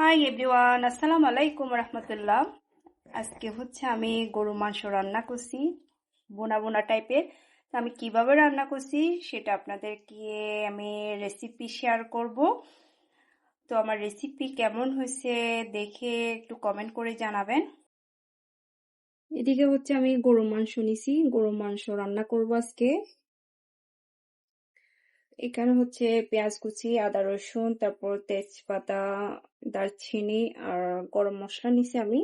Hi everyone, আসসালামু আলাইকুম রহমতুল্লাহ। আজকে হচ্ছে আমি গরু মাংস রান্না করছি, বোনা বোনা টাইপের। তো আমি কিভাবে রান্না করছি সেটা আপনাদেরকে আমি রেসিপি শেয়ার করব। তো আমার রেসিপি কেমন হয়েছে দেখে একটু কমেন্ট করে জানাবেন। এদিকে হচ্ছে আমি গরু মাংস নিছি, গরু মাংস রান্না করব আজকে। এখানে হচ্ছে পেঁয়াজ কুচি, আদা রসুন, তারপর তেজপাতা, দারচিনি আর গরম মশলা নিছি আমি।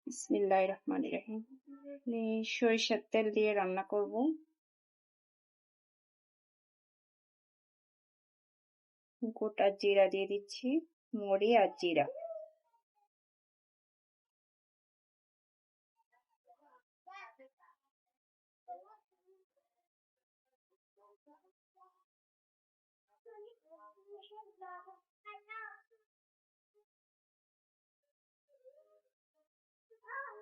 বিসমিল্লাহির রহমানির রহিম। সরিষার তেল দিয়ে রান্না করব। গোটা জিরা দিয়ে দিচ্ছি, মরি আর জিরা।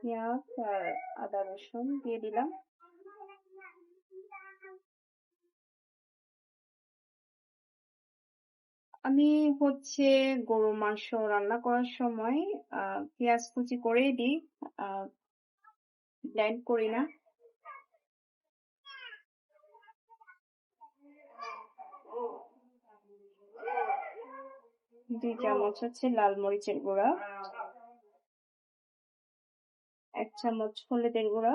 পেঁয়াজ আর আদা রসুন দিয়ে দিলাম। আমি হচ্ছে গরু মাংস রান্না করার সময় পেঁয়াজ কুচি করেই দিই, ব্লেন্ড করি না। দুই চামচ হচ্ছে লাল মরিচের গুঁড়া, 1 চামচ হলুদের গুঁড়া,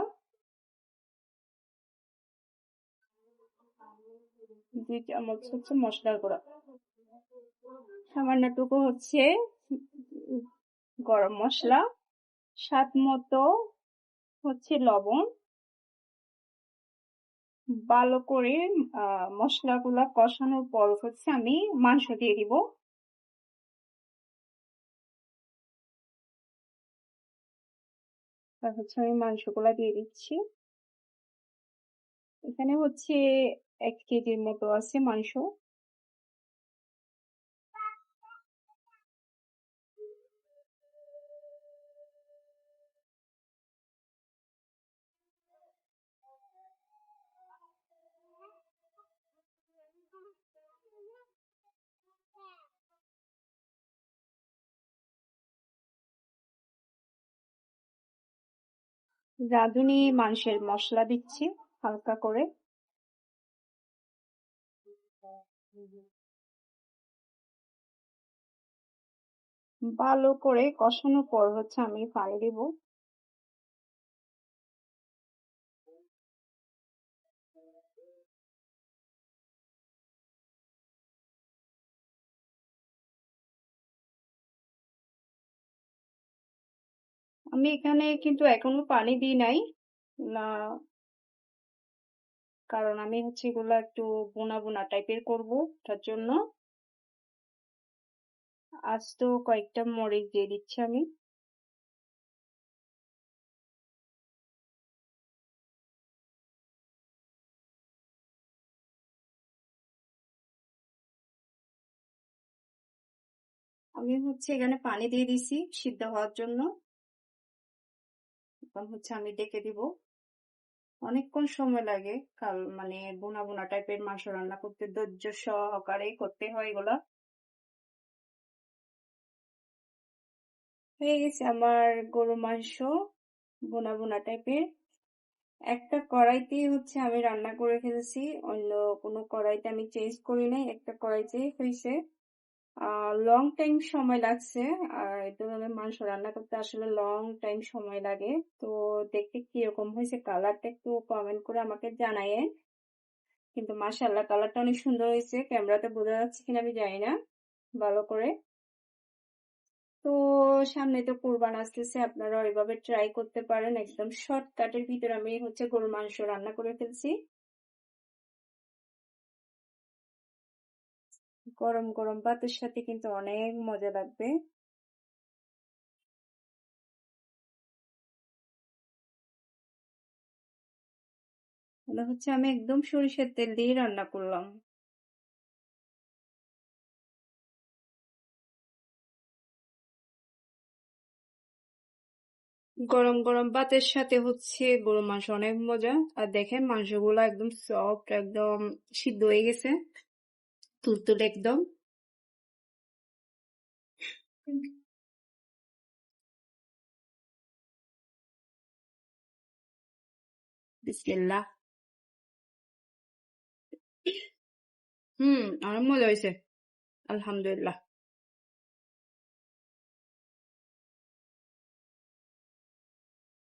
2 চামচ হচ্ছে মশলার গুঁড়া, সামান্যটুকু হচ্ছে গরম মশলা, স্বাদ মতো হচ্ছে লবণ। ভালো করে মশলাগুলা কষানোর পর হচ্ছে আমি মাংস দিয়ে দিব। তারপর হচ্ছে আমি মাংসগুলা দিয়ে দিচ্ছি। এখানে হচ্ছে 1 কেজির মতো আছে মাংস। রাঁধুনি মাংসের মশলা দিচ্ছি হালকা করে। ভালো করে কষানোর পর হচ্ছে আমি পানি দিব। আমি এখানে কিন্তু এখনো পানি দিই নাই না, কারণ আমি হচ্ছে এগুলা একটু বোনা বোনা টাইপের করব, তার জন্য। আস্ত কয়েকটা মরিচ দিয়ে দিচ্ছি আমি। আমি হচ্ছে এখানে পানি দিয়ে দিছি সিদ্ধ হওয়ার জন্য। এখন হচ্ছে আমি ডেকে দিব। অনেকক্ষণ সময় লাগে, মানে বোনা বোনা টাইপের মাংস রান্না করতে ধৈর্য সহকারে করতে হয় এগুলা। হয়ে গেছে আমার গরু মাংস বোনা বোনা টাইপের। একটা কড়াইতেই হচ্ছে আমি রান্না করে ফেলেছি, অন্য কোনো কড়াইতে আমি চেঞ্জ করি নাই, একটা কড়াইতেই হয়েছে। লং টাইম সময় লাগছে, আর এই ধরনের মাংস রান্না করতে আসলে লং টাইম সময় লাগে। তো দেখতে কিরকম হয়েছে কালারটা একটু কমেন্ট করে আমাকে জানায়েন। কিন্তু মাশাআল্লাহ কালারটা অনেক সুন্দর হয়েছে, ক্যামেরাতে বোঝা যাচ্ছে কিনা আমি জানি না ভালো করে। তো সামনে তো কুরবান আসতেছে, আপনারা এভাবে ট্রাই করতে পারেন। একদম শর্টকাটের ভিতরে আমি হচ্ছে গরুর মাংস রান্না করে ফেলছি। গরম গরম ভাতের সাথে কিন্তু অনেক মজা লাগবে। মনে হচ্ছে আমি একদম সরিষার তেল দিয়ে রান্না করলাম। গরম গরম ভাতের সাথে হচ্ছে গরুর মাংস অনেক মজা। আর দেখেন মাংসগুলো একদম সফট, একদম সিদ্ধ হয়ে গেছে। তুলতুলে একদম। বিসমিল্লাহ। অনেক মজা হয়েছে। আলহামদুলিল্লাহ।